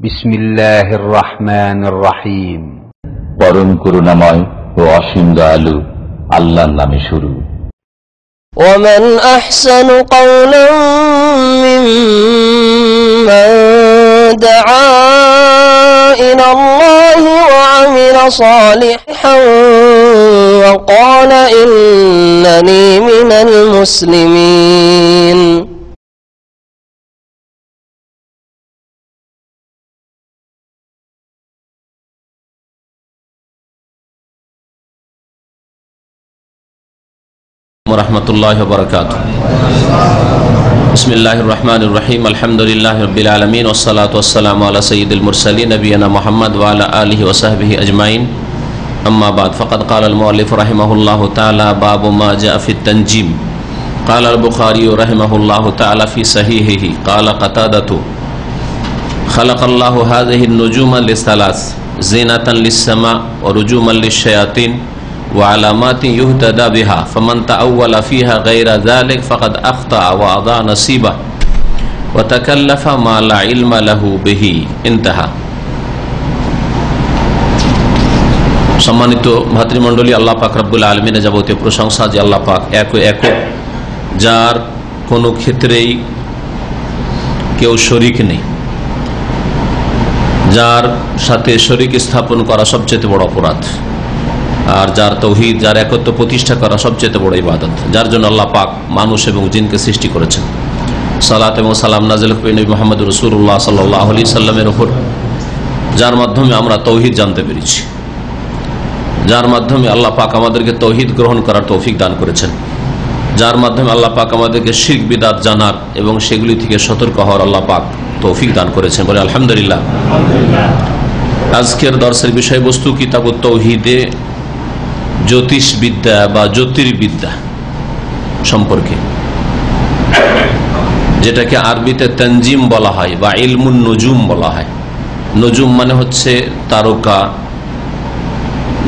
বিসমিল্লাহির রহমানির রহিম। পরম করুণাময় ও অসীম দয়ালু আল্লাহর নামে শুরু। ومن أحسن قولا ممن دعا إلى الله وعمل صالحا وقال إنني من المسلمين। ওরহমতুল্লাহি ওয়া বারাকাতুহু। বিসমিল্লাহির রহমানির রহিম। আলহামদুলিল্লাহি রাব্বিল আলামিন ওয়াসসালাতু ওয়াসসালামু আলা সাইয়্যিদিল মুরসালিন নবিয়িনা মুহাম্মদ ওয়া আলা আলিহি ওয়া সাহবিহি আজমাইন। আম্মা বাদ, ফাকাদ ক্বালা আল মুআল্লিফ রাহিমাহুল্লাহু তাআলা বাবু মা জাআ ফিত তানজিম। ক্বালা আল বুখারী রাহিমাহুল্লাহু তাআলা ফি সাহিহিহি ক্বালা কাতাদাতু খালাকাল্লাহু হাযিহি আন-নুজুমা লিসালাস জিনাতান লিস-সামা ওয়া রুজুমান লিশ-শায়াতিন وعلامات يهتدى بها فمن تأول فيها غير ذلك فقد أخطأ وأضاع نصيبه وتكلف ما لا علم له به انتهى। সম্মানিত ভাতৃমণ্ডলী, আল্লাহ পাক রব্বুল আলামিনের যাবতীয় প্রশংসা যে আল্লাহ পাক এক, যার কোনো ক্ষেত্রেই কেউ শরীক নেই, যার সাথে শরীক স্থাপন করা সবচেয়ে বড় অপরাধ, আর যার তৌহিদ, যার একত্ব প্রতিষ্ঠা করা সবচেয়ে বড় ইবাদত, যার জন্য আল্লাহ পাক মানুষ এবং জিনকে সৃষ্টি করেছেন। সালাত এবং সালাম নাযিল করেন নবী মুহাম্মদ রাসূলুল্লাহ সাল্লাল্লাহু আলাইহি সাল্লামের উপর, যার মাধ্যমে আমরা তৌহিদ জানতে পেরেছি, যার মাধ্যমে আল্লাহ পাক আমাদেরকে তৌহিদ গ্রহণ করার তৌফিক দান করেছেন, যার মাধ্যমে আল্লাহ পাক আমাদেরকে শিরক বিদআত জানার এবং সেগুলি থেকে সতর্ক হওয়ার আল্লাহ পাক তৌফিক দান করেছেন। বলে আলহামদুলিল্লাহ। আজকের দর্শের বিষয়বস্তু কিতাবুত তাওহীদে জ্যোতিষবিদ্যা বা জ্যোতির্বিদ্যা সম্পর্কে, যেটাকে আরবিতে তানজিম বলা হয় বা ইলমুন নুজুম বলা হয়। নজুম মানে হচ্ছে তারকা,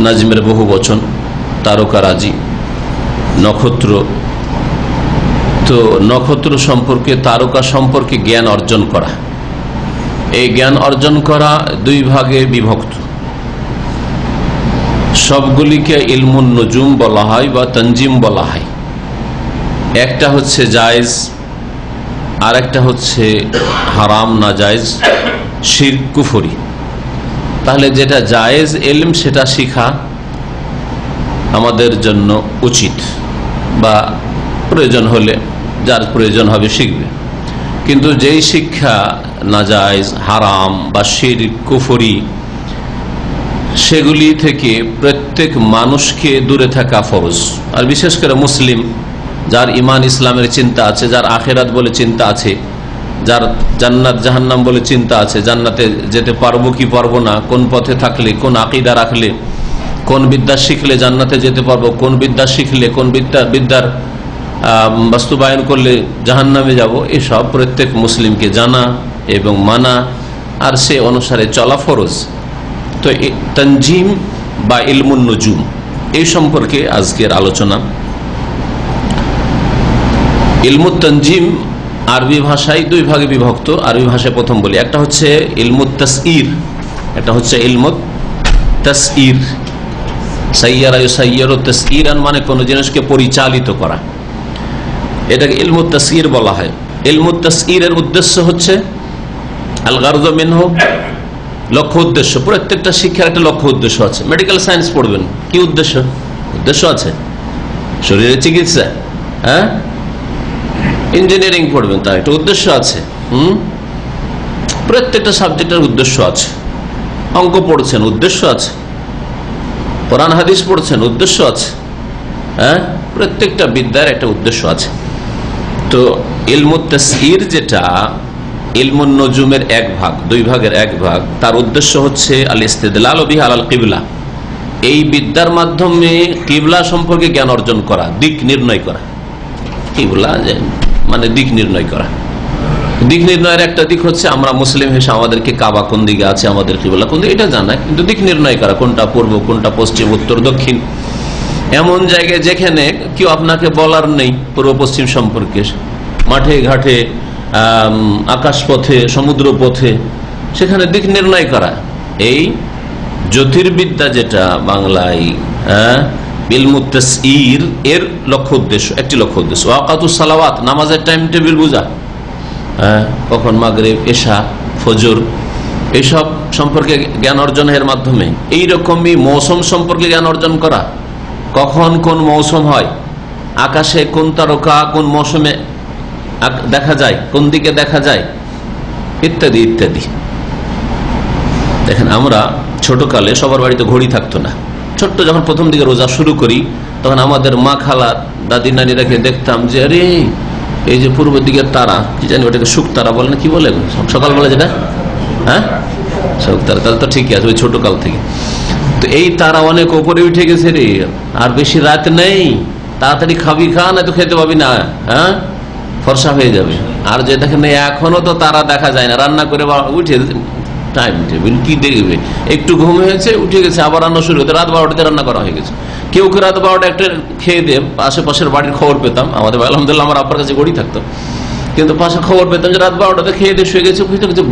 নাজমের বহু বচন, তারকারাজি, নক্ষত্র। তো নক্ষত্র সম্পর্কে, তারকা সম্পর্কে জ্ঞান অর্জন করা, এই জ্ঞান অর্জন করা দুই ভাগে বিভক্ত। সবগুলিকে ইলমুন নুজুম বলা হয় বা তানজিম বলা হয়। একটা হচ্ছে জায়েজ, আর একটা হচ্ছে হারাম, না জায়েজ, শিরক, কুফরি। তাহলে যেটা জায়েজ ইলম সেটা শিখা আমাদের জন্য উচিত, বা প্রয়োজন হলে যার প্রয়োজন হবে শিখবে। কিন্তু যেই শিক্ষা নাজায়েজ, হারাম বা শিরক, কুফরি, সেগুলি থেকে প্রত্যেক মানুষকে দূরে থাকা ফরজ। আর বিশেষ করে মুসলিম, যার ইমান ইসলামের চিন্তা আছে, যার আখেরাত বলে চিন্তা আছে, যার জান্নাত জাহান্নাম বলে চিন্তা আছে, জান্নাতে যেতে পারবো কি পারবো না, কোন পথে থাকলে, কোন আকীদা রাখলে, কোন বিদ্যা শিখলে জান্নাতে যেতে পারবো, কোন বিদ্যা শিখলে, কোন বিদ্যার বাস্তবায়ন করলে জাহান্নামে যাব, এসব প্রত্যেক মুসলিমকে জানা এবং মানা আর সে অনুসারে চলা ফরজ। তো তানজিম বা ইলমুন নুজুম, এই সম্পর্কে আজকের আলোচনা। ইলমুত তানজিম আরবি ভাষায় দুই ভাগে বিভক্ত। আরবি ভাষায় প্রথম বলি, একটা হচ্ছে ইলমুত তাসইর, একটা হচ্ছে ইলমুত তাসইর। সাইয়ারা ইউসাইয়িরু তাসইরান মানে কোন জিনিসকে পরিচালিত করা, এটাকে ইলমুত তাসইর বলা হয়। ইলমুত তাসইরের উদ্দেশ্য হচ্ছে আল গারযু মিনহু, লক্ষ্য উদ্দেশ্য। প্রত্যেকটা শিক্ষার একটা লক্ষ্য উদ্দেশ্য আছে। মেডিকেল সায়েন্স পড়বেন, কি উদ্দেশ্য? উদ্দেশ্য আছে শরীরের চিকিৎসা। হ্যাঁ, ইঞ্জিনিয়ারিং পড়বেন, তার একটা উদ্দেশ্য আছে। প্রত্যেকটা সাবজেক্টের উদ্দেশ্য আছে। অঙ্ক পড়ছেন, উদ্দেশ্য আছে। কোরআন হাদিস পড়ছেন, উদ্দেশ্য আছে। হ্যাঁ, প্রত্যেকটা বিদ্যার একটা উদ্দেশ্য আছে। তো ইলমুত তাসইর যেটা ইলমুন নুজুমের এক ভাগ, দুই ভাগের এক ভাগ, তার উদ্দেশ্য হচ্ছে আল ইস্তিদলাল বিহি আলাল কিবলা। এই বিদ্যার মাধ্যমে কিবলা সম্পর্কে জ্ঞান অর্জন করা, দিক নির্ণয় করা। কিবলা মানে দিক নির্ণয় করা। দিক নির্ণয়ের একটা দিক হচ্ছে আমরা মুসলিম হিসেবে আমাদেরকে কাবা কোন দিকে আছে, আমাদের কিবলা কোন দিকে, এটা জানা। কিন্তু দিক নির্ণয় করা, কোনটা পূর্ব, কোনটা পশ্চিম, উত্তর, দক্ষিণ, এমন জায়গায় যেখানে কেউ আপনাকে বলার নেই পূর্ব পশ্চিম সম্পর্কে, মাঠে ঘাটে, আকাশ পথে, সমুদ্র পথে, সেখানে দিক নির্ণয় করা। এই জ্যোতির্বিদ্যা যেটা বাংলায় ইলমুত তাসইর, এর লক্ষ্য উদ্দেশ্য, একটি লক্ষ্য উদ্দেশ্য ওয়াকাতুস সালাওয়াত, নামাজের টাইম টেবিল বোঝা, কখন মাগরিব, এশা, ফজর, এইসব সম্পর্কে জ্ঞান অর্জনের মাধ্যমে। এইরকমই মৌসুম সম্পর্কে জ্ঞান অর্জন করা, কখন কোন মৌসুম হয়, আকাশে কোন তারকা কোন মৌসুমে দেখা যায়, কোন দিকে দেখা যায়, ইত্যাদি ইত্যাদি। দেখেন, আমরা ছোটকালে সবার বাড়িতে ঘড়ি থাকতো না। ছোট্ট যখন প্রথম দিকে রোজা শুরু করি, তখন আমাদের মা, খালা, দাদি, নানিরাকে দেখতাম যে আরে এই যে পূর্ব দিকের তারা, কি জানি ওটাকে শুক তারা বলে না, কি বলে সকালবেলা যেটা, শুক তারা, তাহলে তো ঠিকই আছে, ওই ছোটকাল থেকে। তো এই তারা অনেক ওপরে উঠে গেছে রে, আর বেশি রাত নেই, তাড়াতাড়ি খাবি, খা, না তো খেতে পাবি না, ফর্সা হয়ে যাবে। আর যে দেখেন এখনো তো তারা দেখা যায় না, রান্না করে উঠে টাইম টেবিল কি দেখবে, একটু ঘুম হয়েছে উঠে গেছে, আবার রান্না শুরু হতে রাত 12টাতে রান্না করা হয়ে গেছে। কেউ কেউ রাত 12টা একটা খেয়ে দিয়ে আশেপাশের বাড়ির খবর পেতাম। আমাদের আলহামদুলিল্লাহ আমার আব্বার কাছে ঘড়ি থাকতো, কিন্তু পাশে খবর পেতাম যে রাত 12টাতে খেয়ে দিয়ে শুয়ে গেছে,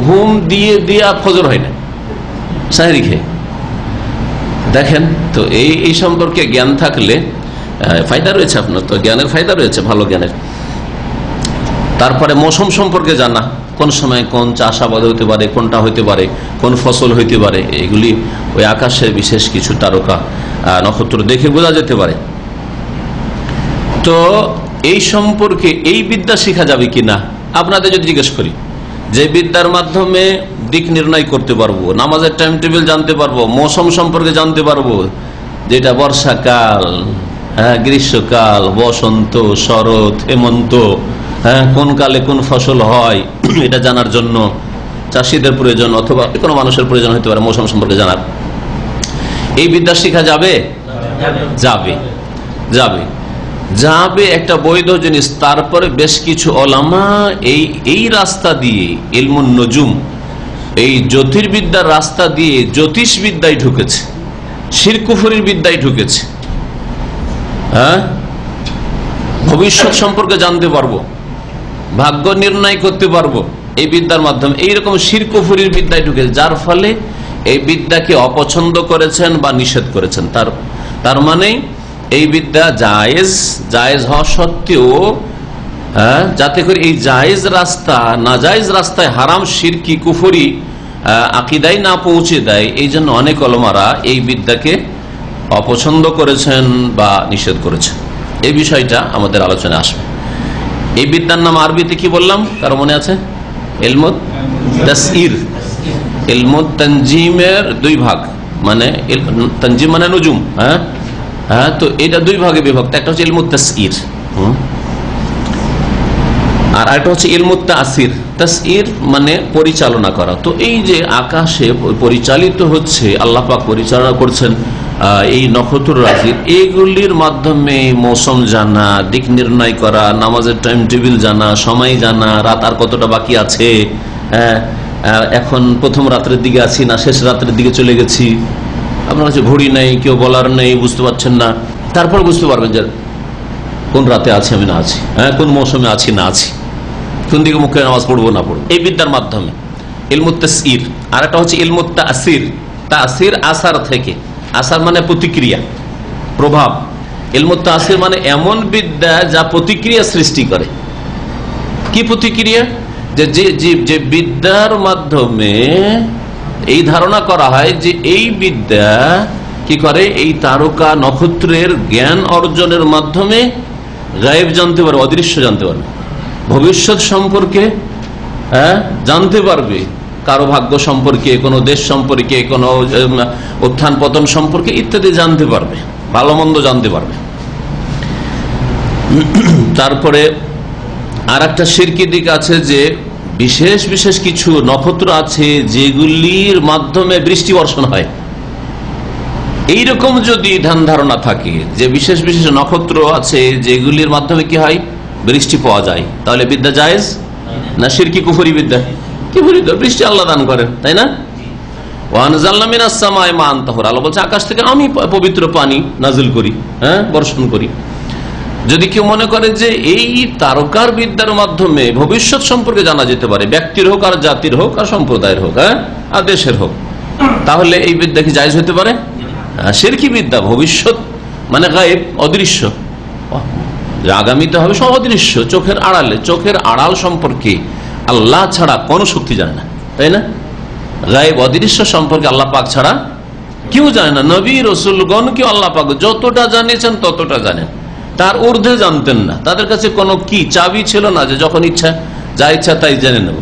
ঘুম দিয়ে দিয়ে আর ফজর হয় না, সাহেরি খেয়ে। দেখেন তো এই সম্পর্কে জ্ঞান থাকলে ফায়দা রয়েছে, আপনার তো জ্ঞানের ফায়দা রয়েছে, ভালো জ্ঞানের। তারপরে মৌসুম সম্পর্কে জানা, কোন সময় কোন চাষাবাদ হইতে পারে, কোনটা হইতে পারে, কোন ফসল হইতে পারে, এগুলি ওই আকাশের বিশেষ কিছু তারকা নক্ষত্র দেখে বোঝা যেতে পারে। তো এই সম্পর্কে এই বিদ্যা শেখা যাবে কিনা আপনাদের যদি জিজ্ঞেস করি, যে বিদ্যার মাধ্যমে দিক নির্ণয় করতে পারবো, নামাজের টাইম টেবিল জানতে পারবো, মৌসুম সম্পর্কে জানতে পারবো, যেটা বর্ষাকাল, গ্রীষ্মকাল, বসন্ত, শরৎ, হেমন্ত, কোন কালে কোন ফসল হয়, এটা জানার জন্য চাষিদের প্রয়োজন অথবা কোনো মানুষের প্রয়োজন হতে পারে মৌসুম সম্পর্কে জানার। এই বিদ্যা শেখা যাবে? যাবে, যাবে, যাবে, একটা বৈধ জিনিস। তারপরে বেশ কিছু ওলামা এই রাস্তা দিয়ে, ইলমুন নজুম, এই জ্যোতির্বিদ্যার রাস্তা দিয়ে জ্যোতিষ বিদ্যায় ঢুকেছে, শিরক কুফরির বিদ্যায় ঢুকেছে। ভবিষ্যৎ সম্পর্কে জানতে পারবো, ভাগ্য নির্ণয় করতে পারবো এই বিদ্যার মাধ্যমে। এইরকম শিরক কুফরির বিদ্যায় ঢুকেছে, যার ফলে এই বিদ্যাকে অপছন্দ করেছেন বা নিষেধ করেছেন। তার মানে এই বিদ্যা জায়েজ হওয়া সত্ত্বেও, যাতে করে এই জায়েজ রাস্তা নাজায়েজ রাস্তায় হারাম শিরকি কুফরি আকিদায় না পৌঁছে দেয়, এই জন্য অনেক ওলামারা এই বিদ্যাকে অপছন্দ করেছেন বা নিষেধ করেছেন। এই বিষয়টা আমাদের আলোচনায় আসবে। এই বিদ্যার নাম আরবিতে কি বললাম, কারো মনে আছে? ইলমুত তাসইর। ইলমুত তানজিমের দুই ভাগ, মানে তানজিম মানে নজুম, তো এটা দুই ভাগে বিভক্ত। একটা হচ্ছে ইলমুত তাসইর, আর একটা হচ্ছে ইলমুত তাসির। তাসইর মানে পরিচালনা করা। তো এই যে আকাশে পরিচালিত হচ্ছে, আল্লাহ পাক পরিচালনা করছেন এই নক্ষত্র রাশি, এইগুলির মাধ্যমে মৌসুম জানা, দিক নির্ণয় করা, নামাজের টাইম টেবিল জানা, সময় জানা, রাত আর কতটা বাকি আছে, এখন প্রথম রাত্রের দিকে আছি না শেষ রাত্রের দিকে চলে গেছি, আপনার কাছে ঘড়ি নেই, কেউ বলার নেই, বুঝতে পারছেন না, তারপর বুঝতে পারবেন যে কোন রাতে আছি আমি না আছি, কোন মৌসুমে আছি না আছি, কোন দিকে মুখে নামাজ পড়বো না পড়বো, এই বিদ্যার মাধ্যমে। ইলমুত তাসইর। আর একটা হচ্ছে ইলমুত তাসির। তাসির আসার থেকে, আসার মানে প্রতিক্রিয়া, প্রভাব। ইলমুত তাসির মানে এমন বিদ্যা যা প্রতিক্রিয়া সৃষ্টি করে। কি প্রতিক্রিয়া? যে বিদ্যার মাধ্যমে এই ধারণা করা হয় যে এই বিদ্যা কি করে, এই তারকা নক্ষত্রের জ্ঞান অর্জনের মাধ্যমে গায়েব জানতে পারবে, অদৃশ্য জানতে পারবে, ভবিষ্যৎ সম্পর্কে জানতে পারবে, কারো ভাগ্য সম্পর্কে, কোনো দেশ সম্পর্কে, কোনো উত্থান পতন সম্পর্কে ইত্যাদি জানতে পারবে, ভালো মন্দ জানতে পারবে। তারপরে আর একটা শিরকি দিক আছে যে বিশেষ বিশেষ কিছু নক্ষত্র আছে যেগুলির মাধ্যমে বৃষ্টি বর্ষণ হয়। এইরকম যদি ধ্যান ধারণা থাকে যে বিশেষ বিশেষ নক্ষত্র আছে যেগুলির মাধ্যমে কি হয়, বৃষ্টি পাওয়া যায়, তাহলে বিদ্যা জায়েজ না শিরকি কুফরি বিদ্যা? কি বলি, বৃষ্টি আল্লাহ দান করেন, তাই না? ওয়ানজালনা মিনাস সামাই মাআন তাহুরা, আল্লাহ বলছে আকাশ থেকে আমি পবিত্র পানি নাজিল করি, বর্ষণ করি। যদি কেউ মনে করে যে এই তারকার বিদ্যার মাধ্যমে ভবিষ্যৎ সম্পর্কে জানা যেতে পারে, ব্যক্তির হোক আর জাতির হোক আর সম্প্রদায়ের হোক, আর দেশের হোক, তাহলে এই বিদ্যা কি জায়েজ হতে পারে? শিরকি বিদ্যা। ভবিষ্যৎ মানে গায়েব, অদৃশ্য, আগামীতে হবে সব অদৃশ্য, চোখের আড়ালে। চোখের আড়াল সম্পর্কে আল্লাহ ছাড়া কোনো শক্তি জানে না, তাই না? গায়েব অদৃশ্য সম্পর্কে আল্লাহ পাক ছাড়া কেউ জানে না। নবী রসুলগণ কেউ আল্লাহ পাক যতটা জানিয়েছেন ততটা জানেন, তার ঊর্ধ্বে জানতেন না। তাদের কাছে কোনো কি চাবি ছিল না যে যখন ইচ্ছা যা ইচ্ছা তাই জেনে নেব।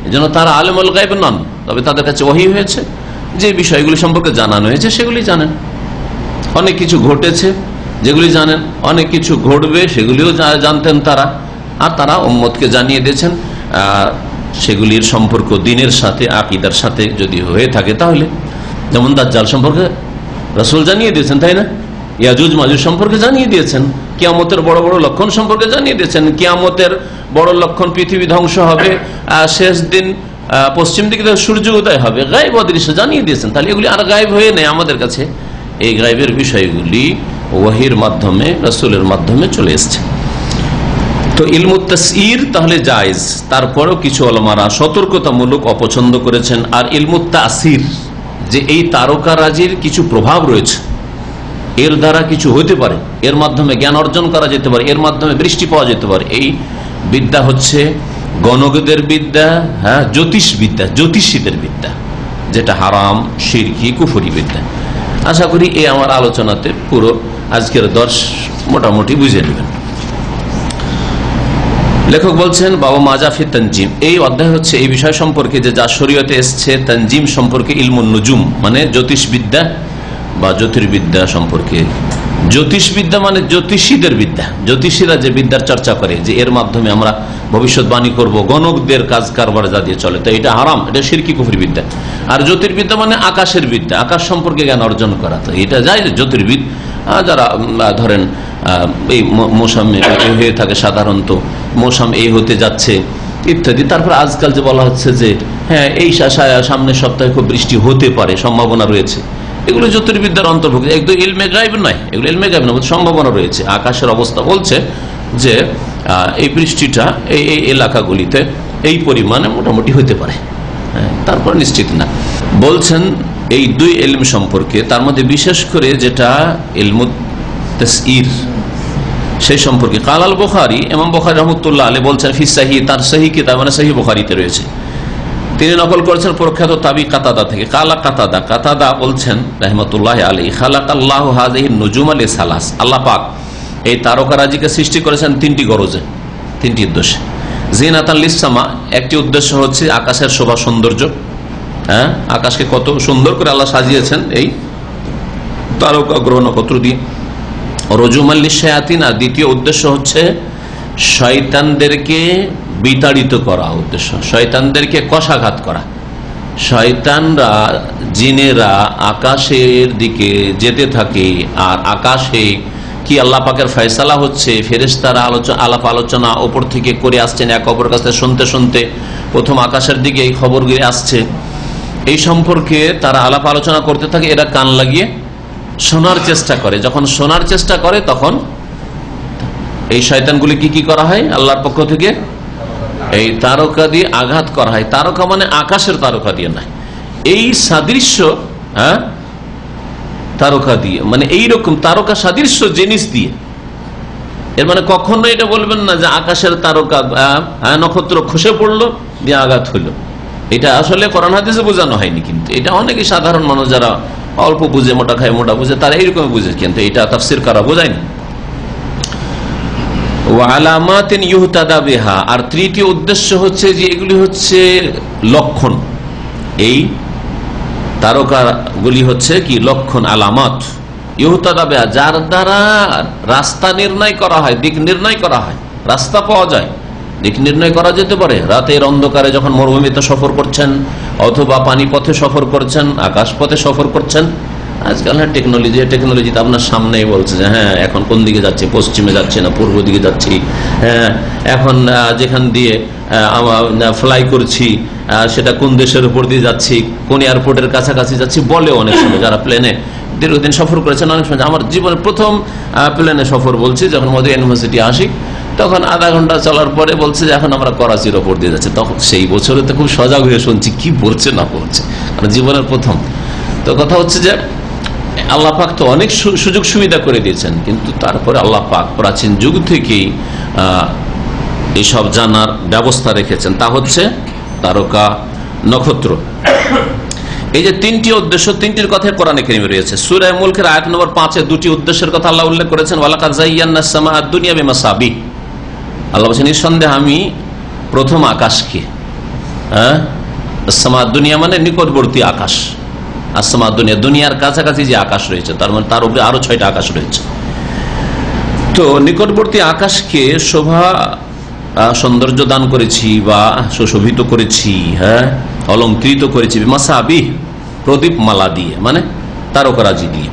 এই জন্য তারা আলেমুল গায়েব নন, তবে তাদের কাছে ওহী হয়েছে, যে বিষয়গুলি সম্পর্কে জানানো হয়েছে সেগুলি জানেন। অনেক কিছু ঘটেছে যেগুলি জানেন, অনেক কিছু ঘটবে সেগুলিও জানতেন তারা, আর তারা উম্মতকে জানিয়ে দিয়েছেন। সেগুলির সম্পর্ক দিনের সাথে, আকীদার সাথে যদি হয়ে থাকে, তাহলে যেমন দাজ্জাল সম্পর্কে রাসূল জানিয়ে দিয়েছেন, তাই না? ইয়াজুজ মাজুজ সম্পর্কে জানিয়ে দিয়েছেন, কিয়ামতের বড় বড় লক্ষণ সম্পর্কে জানিয়ে দিয়েছেন। কিয়ামতের বড় লক্ষণ পৃথিবী ধ্বংস হবে, শেষ দিন পশ্চিম দিকে সূর্য উদয় হবে, গায়েব অদৃশ্য জানিয়ে দিয়েছেন। তাহলে এগুলি আর গায়েব হয়ে নেই আমাদের কাছে। এই গায়েবের বিষয়গুলি ওয়াহির মাধ্যমে, রাসূলের মাধ্যমে চলে এসছে। তো ইলমুত তাসইর তাহলে জায়েজ, তারপরেও কিছু উলামারা সতর্কতামূলক অপছন্দ করেছেন। আর ইলমুত তাসির, যে এই তারকারাজির কিছু প্রভাব রয়েছে, এর দ্বারা কিছু হতে পারে, এর মাধ্যমে জ্ঞান অর্জন করা যেতে পারে, এর মাধ্যমে বৃষ্টি পাওয়া যেতে পারে, এই বিদ্যা হচ্ছে গণকদের বিদ্যা, জ্যোতিষ বিদ্যা, জ্যোতিষীদের বিদ্যা, যেটা হারাম, শিরকি, কুফরি বিদ্যা। আশা করি এই আমার আলোচনাতে পুরো আজকের দর্শ মোটামুটি বুঝে নেবেন। লেখক বলছেন বাবা মাজাফি তানজিম, এই অধ্যায় হচ্ছে এই বিষয় সম্পর্কে যে যা শরীয়তে এসছে তানজিম সম্পর্কে, ইলমুন নুজুম মানে জ্যোতিষবিদ্যা বা জ্যোতির্বিদ্যা সম্পর্কে। জ্যোতিষবিদ্যা মানে জ্যোতিষীদের বিদ্যা, জ্যোতিষীরা যে বিদ্যার চর্চা করে, যে এর মাধ্যমে আমরা ভবিষ্যৎবাণী করব, গণকদের কাজ কারবার যা দিয়ে চলে, তো এটা হারাম, এটা শিরকি কুফরি বিদ্যা। আর জ্যোতির্বিদ্যা মানে আকাশের বিদ্যা, আকাশ সম্পর্কে জ্ঞান অর্জন করা, তো এটা যায় জ্যোতির্বিদ। যারা ধরেন এই মৌসুম হয়ে থাকে, সাধারণত মৌসুম এই হতে যাচ্ছে ইত্যাদি। তারপর আজকাল যে বলা হচ্ছে যে হ্যাঁ এই সামনের সপ্তাহে খুব বৃষ্টি হতে পারে, সম্ভাবনা রয়েছে, এগুলো জ্যোতির্বিদ্যার অন্তর্ভুক্ত। একদম ইলমে গায়েব নয়, এগুলো ইলমে গায়েব নয়, সম্ভাবনা রয়েছে। আকাশের অবস্থা বলছে যে এই বৃষ্টিটা এই এলাকাগুলিতে এই পরিমাণে মোটামুটি হতে পারে, তারপর নিশ্চিত না। বলছেন এই দুই ইলম সম্পর্কে, তার মধ্যে বিশেষ করে যেটা ইলমুত তাসইর, সেই সম্পর্কে কাল আল বুখারী, ইমাম বুখারী রাহমাতুল্লাহ আলাইহি বলছেন ফি সহিহ, তার সহিহ কিতাব মানে সহিহ বুখারীতে রয়েছে। তিনি নকল করেছেন প্রখ্যাত তাবি কাতাদা থেকে। কালা কাতাদা, কাতাদা বলছেন রাহমাতুল্লাহি আলাইহি, খালাকাল্লাহু হাযিহি নুজুম লিসালাস, আল্লাহ পাক এই তারকারাজিকে সৃষ্টি করেছেন তিনটি গরজে, তিনটি উদ্দেশ্যে। জিনাতাল লিসসামা, একটি উদ্দেশ্য হচ্ছে আকাশের শোভা সৌন্দর্য, আকাশকে কত সুন্দর করে আল্লাহ সাজিয়েছেন এই তারকা গ্রহ নক্ষত্র দিয়ে। রজুমান লিশায়াতিন, আর দ্বিতীয় উদ্দেশ্য হচ্ছে শয়তানদেরকে বিতাড়িত করা, উদ্দেশ্য শয়তানদেরকে কষাঘাত করা। শয়তানরা, জিনেরা আকাশের দিকে যেতে থাকে, আর আকাশে কি আল্লাহ পাকের ফয়সালা হচ্ছে, ফেরেশতারা আলাপ আলোচনা ওপর থেকে করে আসছেন, এক অপর কাছে শুনতে শুনতে প্রথম আকাশের দিকে এই খবরগুলি আসছে, এই সম্পর্কে তারা আলাপ আলোচনা করতে থাকে। এরা কান লাগিয়ে শোনার চেষ্টা করে, যখন শোনার চেষ্টা করে তখন এই শয়তানগুলি কি করা হয়, আল্লাহর পক্ষ থেকে এই তারকা দিয়ে আঘাত করা হয়। তারকা মানে আকাশের তারকা দিয়ে নয়, এই সাদৃশ্য তারকা দিয়ে, মানে এইরকম তারকা সাদৃশ্য জিনিস দিয়ে। এর মানে কখনো এটা বলবেন না যে আকাশের তারকা নক্ষত্র খসে পড়লো দিয়ে আঘাত হইল, এটা আসলে কোরআন হাদিসে বোঝানো হয়নি। কিন্তু এটা অনেকে সাধারণ মানুষ যারা অল্প বুঝে, মোটা খায় মোটা বুঝে, তারা এইরকম বুঝে, কিন্তু এটা তাফসির করা বোঝায়নি। ওয়ালামাতিন ইউহতাদা বিহা, আর তৃতীয় উদ্দেশ্য হচ্ছে যে এগুলি হচ্ছে লক্ষণ, এই তারকাগুলি হচ্ছে কি লক্ষণ, আলামাত। ইউহতাদা বিহা, যার দ্বারা রাস্তা নির্ণয় করা হয়, দিক নির্ণয় করা হয়, রাস্তা পাওয়া যায়, দিক নির্ণয় করা যেতে পারে। রাতের অন্ধকারে যখন মরুভূমিতে সফর করছেন, অথবা পানি পথে সফর করছেন, আকাশ পথে সফর করছেন, আজকাল টেকনোলজি তো আপনার সামনেই বলছে যে হ্যাঁ এখন কোন দিকে যাচ্ছে, পশ্চিমে যাচ্ছে না পূর্ব দিকে যাচ্ছি, হ্যাঁ এখন যেখান দিয়ে ফ্লাই করছি সেটা কোন দেশের উপর দিয়ে যাচ্ছি, কোন এয়ারপোর্টের কাছাকাছি যাচ্ছি বলে অনেক সময় যারা প্লেনে দীর্ঘদিন সফর করেছেন। অনেক সময় আমার জীবনের প্রথম প্লেনে সফর বলছি, যখন মধু ইউনিভার্সিটি আসি তখন আধা ঘন্টা চলার পরে বলছে যে এখন আমরা করাচির ওপর দিয়ে যাচ্ছি। তখন সেই বছরে তো খুব সজাগ হয়ে শুনছি কি বলছে না বলছে, মানে জীবনের প্রথম। তো কথা হচ্ছে যে আল্লাহ পাক তো অনেক সুযোগ সুবিধা করে দিয়েছেন, কিন্তু তারপরে আল্লাহ পাক প্রাচীন যুগ থেকেই এইসব জানার ব্যবস্থা রেখেছেন, তা হচ্ছে তারকা, নক্ষত্র। এই যে তিনটি উদ্দেশ্য, তিনটির কথা কোরআনে কারীমে রয়েছে। সূরা মুলকের আয়াত নম্বর 5-এ দুটি উদ্দেশ্যের কথা আল্লাহ উল্লেখ করেছেন। ওয়ালাকাদ যায়্যানাস সামাআদ দুনিয়া বিমাসাবিহ, আল্লাহ বলেছেন নিঃসন্দেহে আমি প্রথম আকাশকে, সামাআদ দুনিয়া মানে নিকটবর্তী আকাশ, আর সামাআদ দুনিয়া দুনিয়ার কাছাকাছি যে আকাশ রয়েছে, তার মানে তার উপরে আরো 6টা আকাশ রয়েছে। তো নিকটবর্তী আকাশকে শোভা সৌন্দর্য দান করেছি বা সুশোভিত করেছি, অলঙ্কৃত করেছি বিমাসাবিহ প্রদীপ মালা দিয়ে, মানে তারকারাজি দিয়ে।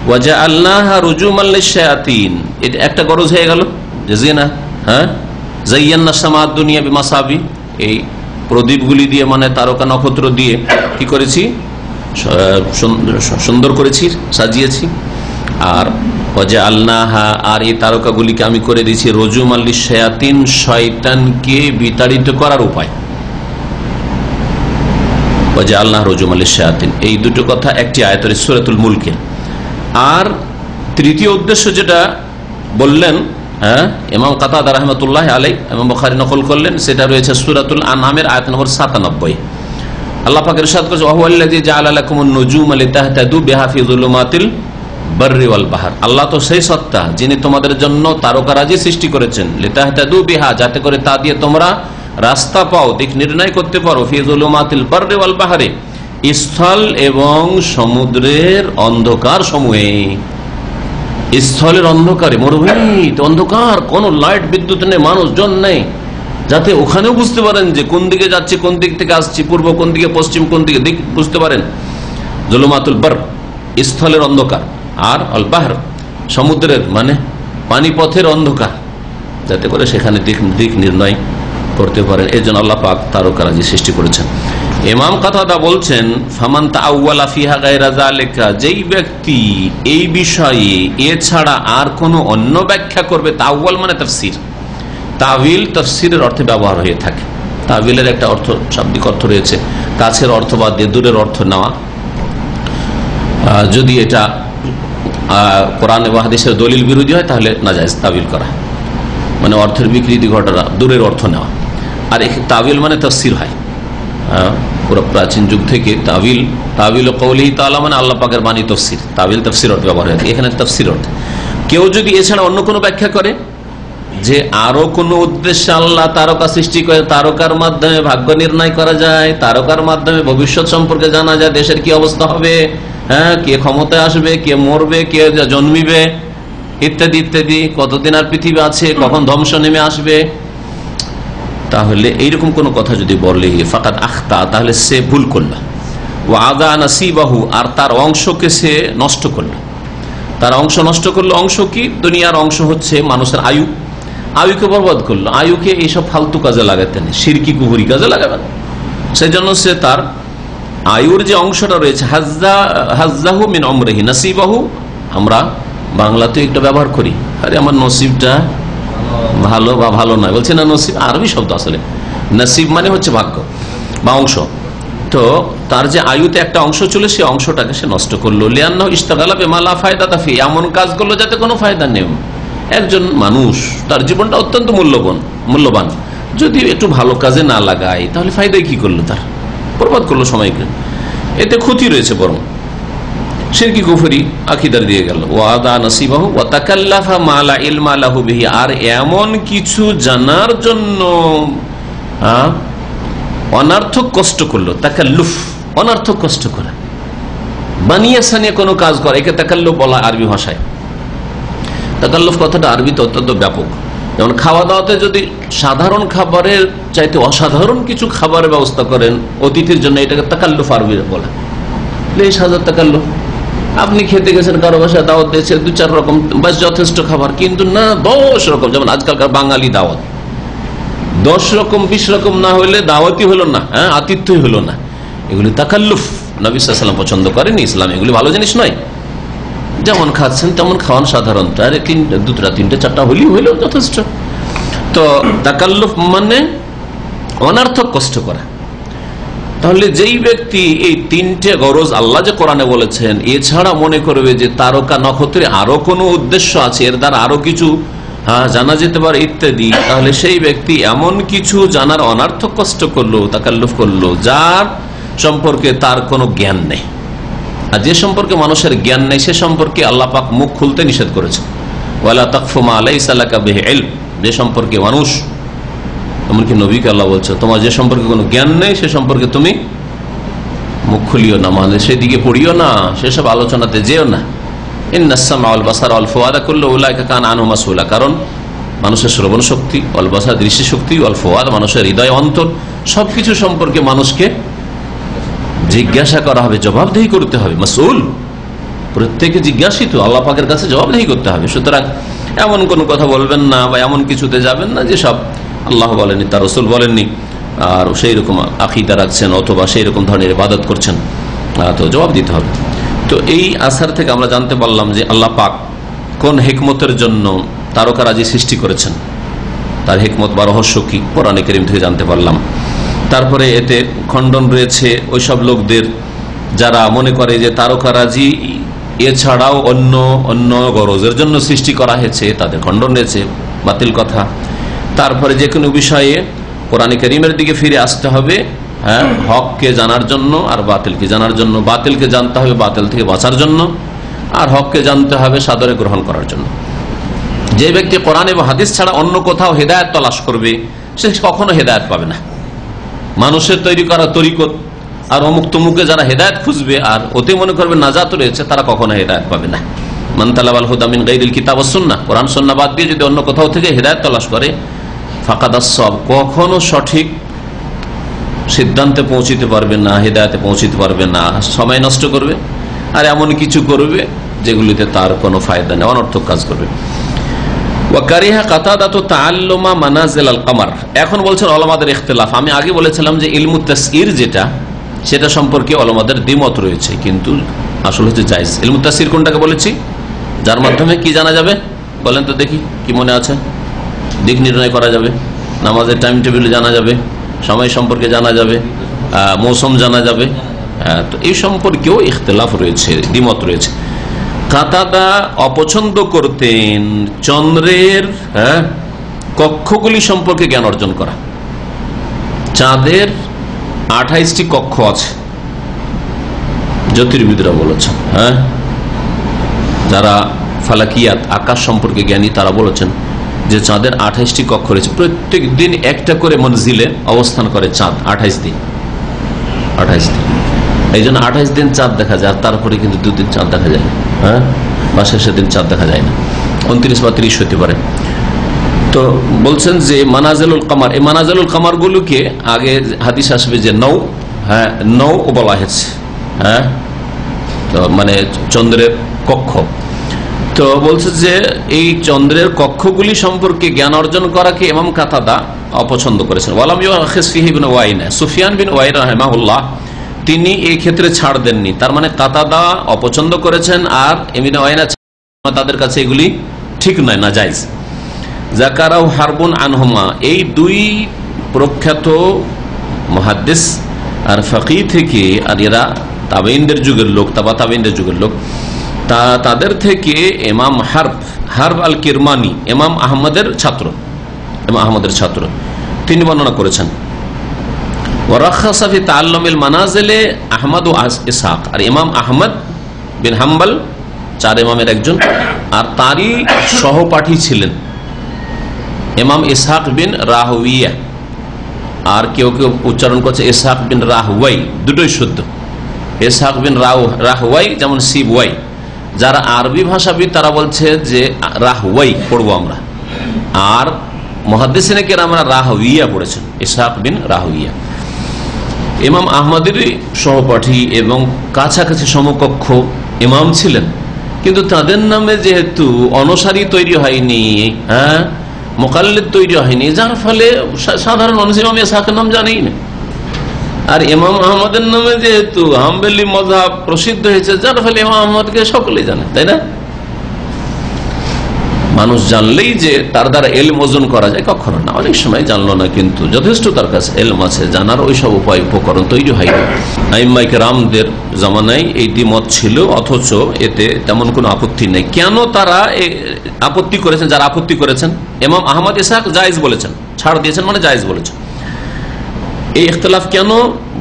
ওয়াজআলনাহা রুজুমান লিশ-শায়াতিন, এটা একটা গরজ হয়ে গেল যে জিনা, যায়্যানাস সামাআদ দুনিয়া বিমাসাবিহ, এই প্রদীপগুলি দিয়ে মানে তারকা নক্ষত্র দিয়ে কি করেছি, সুন্দর করেছি, সাজিয়েছি। আর ওয়াজআলনাহা, আর এই তারকাগুলিকে আমি করে দিয়েছি রুজুমান লিশ-শায়াতিন, শয়তানকে বিতাড়িত করার উপায়। ওয়াজআলনাহা রুজুমান লিশ-শায়াতিন, এই দুটো কথা একটি আয়াতের সূরাতুল মুলকে। আর তৃতীয় উদ্দেশ্য যেটা বললেন ইমাম কাতাদা রাহমাতুল্লাহি আলাইহি, ইমাম বুখারী নকল করলেন, সেটা রয়েছে সূরাতুল আনআমের আয়াত নম্বর 97। আল্লাহ পাক ইরশাদ করেছেন ওয়া হুয়াল্লাযী জাআলা লাকুমুন নুজুমা লিতাহতাদু বিহা ফি যুলুমাতিল বাররি ওয়াল বাহর, আল্লাহ তো সেই সত্তা যিনি তোমাদের জন্য তারকারাজি সৃষ্টি করেছেন, লিতাহতাদু বিহা, যাতে করে তা দিয়ে তোমরা রাস্তা পাও, দিক নির্ণয় করতে পারো, ফি যুলুমাতিল বাররি ওয়াল বাহরি, স্থল এবং সমুদ্রের অন্ধকার সমূহে। স্থলের অন্ধকারে, মরুভূমিতে অন্ধকার, কোন লাইট বিদ্যুৎ নেই, মানুষজন নেই, যাতে ওখানেও বুঝতে পারেন যে কোন দিকে যাচ্ছে, কোন দিক থেকে আসছি, পূর্ব কোন দিকে, পশ্চিম কোন দিকে, দিক বুঝতে পারেন। জুলুমাতুল বার স্থলের অন্ধকার, আর আল বাহর সমুদ্রের মানে পানিপথের অন্ধকার, যাতে করে সেখানে দিক নির্ণয় করতে পারেন। এই জন্য আল্লাহ পাক তারকারাজি সৃষ্টি করেছেন। ইমাম কাতাদা বলছেন ফামান তাআওয়ালা ফিহা গায়রা যালিকা, যেই ব্যক্তি এই বিষয়ে এছাড়া আর কোনো অন্য ব্যাখ্যা করবে, তাআওয়াল মানে তাফসীর, তাবিল তাফসীরের অর্থে ব্যবহার হয়ে থাকে। তাবিলের একটা অর্থ, শাব্দিক অর্থ রয়েছে, কাছের অর্থ বাদ দিয়ে দূরের অর্থ নেওয়া। যদি এটা কোরআন এবং হাদিসের দলিল বিরোধী হয় তাহলে নাজায়েজ তাবিল করা, মানে অর্থের বিকৃতি ঘটানো, দূরের অর্থ নেওয়া। আর তাবিল মানে তাফসীর হয়, পুরো প্রাচীন যুগ থেকে তাবিল কওলিহি তাআলা মানে আল্লাহ পাকের বাণী তাফসীর, তাবিল তাফসীর অর্থে ব্যবহার হয়। এখানে তাফসীর অর্থে কেউ যদি এছাড়া অন্য কোনো ব্যাখ্যা করে যে আরো কোন উদ্দেশ্যে আল্লাহ তারকা সৃষ্টি করে, তারকার মাধ্যমে ভাগ্য নির্ণয় করা যায়, তারকার মাধ্যমে ভবিষ্যৎ সম্পর্কে জানা যায়, দেশের কি অবস্থা হবে, কে ক্ষমতায় আসবে, কে মরবে, কে জন্মিবে, ইত্যাদি ইত্যাদি, কতদিন আর পৃথিবী আছে, কখন ধ্বংস নেমে আসবে, তাহলে এইরকম কোন কথা যদি বলে ফাকাদ আখতা, তাহলে সে ভুল করল। ওয়া আযা নাসিবাহু, আর তার অংশকে সে নষ্ট করল। তার অংশ নষ্ট করলো। অংশ কি? দুনিয়ার অংশ হচ্ছে মানুষের আয়ু, আয়ুকে বরবাদ করলো। আয়ুকে এইসব ফালতু কাজে লাগাতে নেই, শিরকি কুফরি কাজে লাগাবেন। সেই জন্য সে তার আয়ুর যে অংশটা রয়েছে, হাজ্জাহু মিন উমরিহি নাসিবাহু, আমরা বাংলাতে একটা ব্যবহার করি, আরে আমার নসিবটা ভালো বা ভালো নয়, বলছে না নসিব আরবি শব্দ, আসলে নসিব মানে হচ্ছে ভাগ্য বা অংশ। তো তার যে আয়ুতে একটা অংশ চলে, সেই অংশটাকে সে নষ্ট করলো। লিআন্নাহু ইশতাগালা বিমা লা ফায়দাতা ফি, এমন কাজ করলো যাতে কোনো ফায়দা নেই। একজন মানুষ তার জীবনটা অত্যন্ত মূল্যবান, যদি একটু ভালো কাজে না লাগায় তাহলে ফায়দাই কি করলো? তার বরবাদ করলো সময়কে, এতে ক্ষতি রয়েছে, বরং শিরকি কুফরি আকীদার দিয়ে গেল। ওয়াদা নাসিবাহু ওয়া তাকাল্লাফা মা লা ইলমা লাহু বিহি, আর এমন কিছু জানার জন্য অনার্থক কষ্ট করলো। তাকাল্লুফ অনার্থক কষ্ট করা, বানিয়ে সানিয়ে কোনো কাজ করে, একে তাকাল্লুফ বলা আরবি ভাষায়। তাকাল্লুফ কথাটা আরবিতে অত্যন্ত ব্যাপক। যেমন খাওয়া দাওয়াতে যদি সাধারণ খাবারের চাইতে অসাধারণ কিছু খাবারের ব্যবস্থা করেন অতিথির জন্য, এটাকে তাকাল্লুফ আরবি বলা। বেশ হাজার তাকাল্লুফ। আপনি খেতে গেছেন, কারো বাসায় দাওয়াত দিয়েছে, 2-4 রকম বাস যথেষ্ট খাবার, কিন্তু না 10 রকম, যেমন আজকালকার বাঙালি দাওয়াত 10 রকম 20 রকম না হলে দাওয়াতই হলো না, আতিথ্যই হলো না। এগুলি তাকাল্লুফ, নবী সাল্লাল্লাহু আলাইহি ওয়াসাল্লাম পছন্দ করেন, ইসলাম এগুলি ভালো জিনিস নয়। যেমন খাচ্ছেন তেমন খাওয়ান সাধারণত, আর দুটা তিনটে চারটা হলেই হইল যথেষ্ট। তো তাকাল্লুফ মানে অনার্থক কষ্ট করা। তাহলে যেই ব্যক্তি এই তিনটে গরজ আল্লাহ যে কোরআনে বলেছেন এছাড়া মনে করবে যে তারকা নক্ষত্রে আরো কোনো উদ্দেশ্য আছে, এর দ্বারা আরো কিছু জানা যেতে পারে ইত্যাদি, তাহলে সেই ব্যক্তি এমন কিছু জানার অনার্থক কষ্ট করলো, তাকাল্লুফ করলো, যার সম্পর্কে তার কোনো জ্ঞান নেই। আর যে সম্পর্কে মানুষের জ্ঞান নেই সে সম্পর্কে আল্লাহ পাক মুখ খুলতে নিষেধ করেছে, ওয়ালা তাকফু মা লাইসা লাকা বিহি ইলম। যে সম্পর্কে মানুষ, এমনকি নবীকে আল্লাহ বলছে তোমার যে সম্পর্কে কোনো জ্ঞান নেই সে সম্পর্কে তুমি মুখ খুলিও না, মানে সেদিকে পড়িও না, সেসব আলোচনাতে যেও না। ইন্নাস সামআ ওয়াল বাসার ওয়াল ফুআদা কুল্লু উলাইকা কানা আনহু মাসউলা। কারণ মানুষের শ্রবণ শক্তি, ওয়াল বাসার দৃষ্টি শক্তি, ওয়াল ফুআদ মানুষের হৃদয় অন্তর, সবকিছু সম্পর্কে মানুষকে জিজ্ঞাসা করা হবে, জবাবদেহি করতে হবে। মাসউল, প্রত্যেকে জিজ্ঞাসিত, আল্লাহ পাকের কাছে জবাবদেহি করতে হবে। সুতরাং এমন কোন কথা বলবেন না বা এমন কিছুতে যাবেন না যে সব আল্লাহ বলেননি, তার রাসূল বলেননি, আর সেই রকম আকীদা রাখছেন অথবা সেই রকম ধরনের ইবাদত করছেন, তো জবাব দিতে হবে। তো এই আসার থেকে আমরা জানতে পারলাম যে আল্লাহ পাক কোন হিকমতের জন্য তারকারাজি সৃষ্টি করেছেন, তার হিকমত বা রহস্য কি কোরআনে কারীম থেকে জানতে পারলাম। তারপরে এতে খণ্ডন রয়েছে ওইসব লোকদের যারা মনে করে যে তারকারাজি এছাড়াও অন্য অন্য গরজের জন্য সৃষ্টি করা হয়েছে, তাদের খণ্ডন রয়েছে, বাতিল কথা। তারপরে যে কোনো বিষয়ে কোরআনে কারীমের দিকে ফিরে আসতে হবে, হককে জানার জন্য আর বাতিলকে জানার জন্য। বাতিলকে জানতে হবে বাতিল থেকে বাঁচার জন্য, আর হককে জানতে হবে সাদরে গ্রহণ করার জন্য। যে ব্যক্তি কোরআন এবং হাদিস ছাড়া অন্য কোথাও হেদায়েত তলাশ করবে সে কখনো হেদায়েত পাবে না। মানুষের তৈরি করা তরিকত আর অমুক তমুকে যারা হেদায়েত খুঁজবে আর ওতে মনে করবে নাজাত রয়েছে, তারা কখনো হেদায়েত পাবে না। মান তালাবাল হুদা মিন গায়রিল কিতাব ওয়াস সুন্নাহ, কোরআন সুন্নাহ বাদ দিয়ে যদি অন্য কোথাও থেকে হেদায়েত তলাশ করে, ফাকাদাস সাওয়াব, কখনো সঠিক সিদ্ধান্তে পৌঁছিতে পারবে না, হেদায়েতে পৌঁছিতে পারবে না, সময় নষ্ট করবে আর এমন কিছু করবে যেগুলিতে তার কোনো ফায়দা নেই, অনর্থক কাজ করবে। ওয়াকারিহা কাতাদাতু তাআল্লুমা মানাজিল আল কমার। এখন বলছেন উলামাদের ইখতিলাফ। আমি আগে বলেছিলাম যে ইলমুত তাসইর যেটা, সেটা সম্পর্কে উলামাদের দ্বিমত রয়েছে, কিন্তু আসলে হচ্ছে জায়েজ। ইলমুত তাসইর কোনটাকে বলেছি? যার মাধ্যমে কি জানা যাবে বলেন তো দেখি, কি মনে আছে? দিক নির্ণয় করা যাবে, নামাজের টাইম টেবিল জানা যাবে, সময় সম্পর্কে জানা যাবে, মৌসুম জানা যাবে। তো এই সম্পর্কেও ইখতিলাফ রয়েছে, দ্বিমত রয়েছে। কাতাদা অপছন্দ করতেন চন্দ্রের কক্ষগুলি সম্পর্কে জ্ঞান অর্জন করা। চাঁদের 28টি কক্ষ আছে, জ্যোতির্বিদরা বলেছেন। যারা ফালাকিয়াত আকাশ সম্পর্কে জ্ঞানী তারা বলেছেন যে চাঁদের 28টি কক্ষ রয়েছে, প্রত্যেক দিন একটা করে মনজিলে অবস্থান করে চাঁদ। 28 দিন, 28 দিন, এই জন্য 28 দিন চাঁদ দেখা যায়। আর তারপরে কিন্তু 2 দিন চাঁদ দেখা যায়, বা শেষের দিন চাঁদ দেখা যায় না, 29 বা 30 হতে পারে। তো বলছেন যে মানাজিলুল কমার, এই মানাজিলুল কমার গুলোকে আগে হাদিস আসবে যে নৌ, নৌ বলা হয়েছে, তো মানে চন্দ্রের কক্ষ। তো বলছে যে এই চন্দ্রের কক্ষগুলি সম্পর্কে জ্ঞান অর্জন করাকে ইমাম কাতাদা অপছন্দ করেছেন। ওয়ালাম ইউআখিজ ফিহি ইবনে ওয়াইনা, সুফিয়ান বিন ওয়াইনা রাহিমাহুল্লাহ তিনি এই ক্ষেত্রে ছাড় দেননি। তার মানে কাতাদা অপছন্দ করেছেন আর ইবনে ওয়াইনা তাদের কাছে এগুলি ঠিক নয়, না জায়েজ। যাকারাউ হারবুন আনহুমা, এই দুই প্রখ্যাত মুহাদ্দিস আর ফাকিহ থেকে, আর এরা তাবেঈনদের যুগের লোক, তাবেঈনদের যুগের লোক, তাদের থেকে ইমাম হারব আল কিরমানি, ইমাম আহমদের ছাত্র, তিনি বর্ণনা করেছেন। ওয়ারাখাসা ফি তাআল্লুমিল মানাজিলে আহমদ ও ইসহাক, আর ইমাম আহমদ বিন হাম্বল 4 ইমামের একজন, আর তারই সহপাঠী ছিলেন ইমাম ইসহাক বিন রাহওয়িয়া, আর কেউ কেউ উচ্চারণ করছে ইসহাক বিন রাহওয়াই, দুটোই শুদ্ধ। ইসহাক বিন রাহওয়াই যেমন সিবওয়াই, যারা আরবি ভাষাবিদ তারা বলছে যে রাহওয়াই পড়বো আমরা, আর মুহাদ্দিসিনে কেরামরা রাহওয়িয়া পড়েছেন, ইসহাক বিন রাহওয়িয়া। ইমাম আহমদেরই সহপাঠী এবং কাছাকাছি সমকক্ষ ইমাম ছিলেন, কিন্তু তাদের নামে যেহেতু অনুসারী তৈরি হয়নি, মুকাল্লিদ তৈরি হয়নি, যার ফলে সাধারণ মানুষ ইমাম ইসহাকের নাম জানেই না। আর ইমাম আহমদের নামে যেহেতু হাম্বলি মযহাব প্রসিদ্ধ হয়েছে, যার ফলে ইমাম আহমদকে সকলেই জানে, তাই না? মানুষ জানলেই যে তার দ্বারা এলম ওজন করা যায়, কখনো না। অনেক সময় জানলো না, কিন্তু যথেষ্ট তার কাছে এলম আছে, জানার ওই সব উপায় উপকরণ তৈরি হয়নি। আইম্মায়ে কেরামদের জামানায় এই দ্বিমত ছিল, অথচ এতে তেমন কোনো আপত্তি নেই। কেন তারা আপত্তি করেছেন? যারা আপত্তি করেছেন, ইমাম আহমদ ইসহাক জায়েজ বলেছেন, ছাড় দিয়েছেন মানে জায়েজ বলেছেন। এই ইখতিলাফ কেন?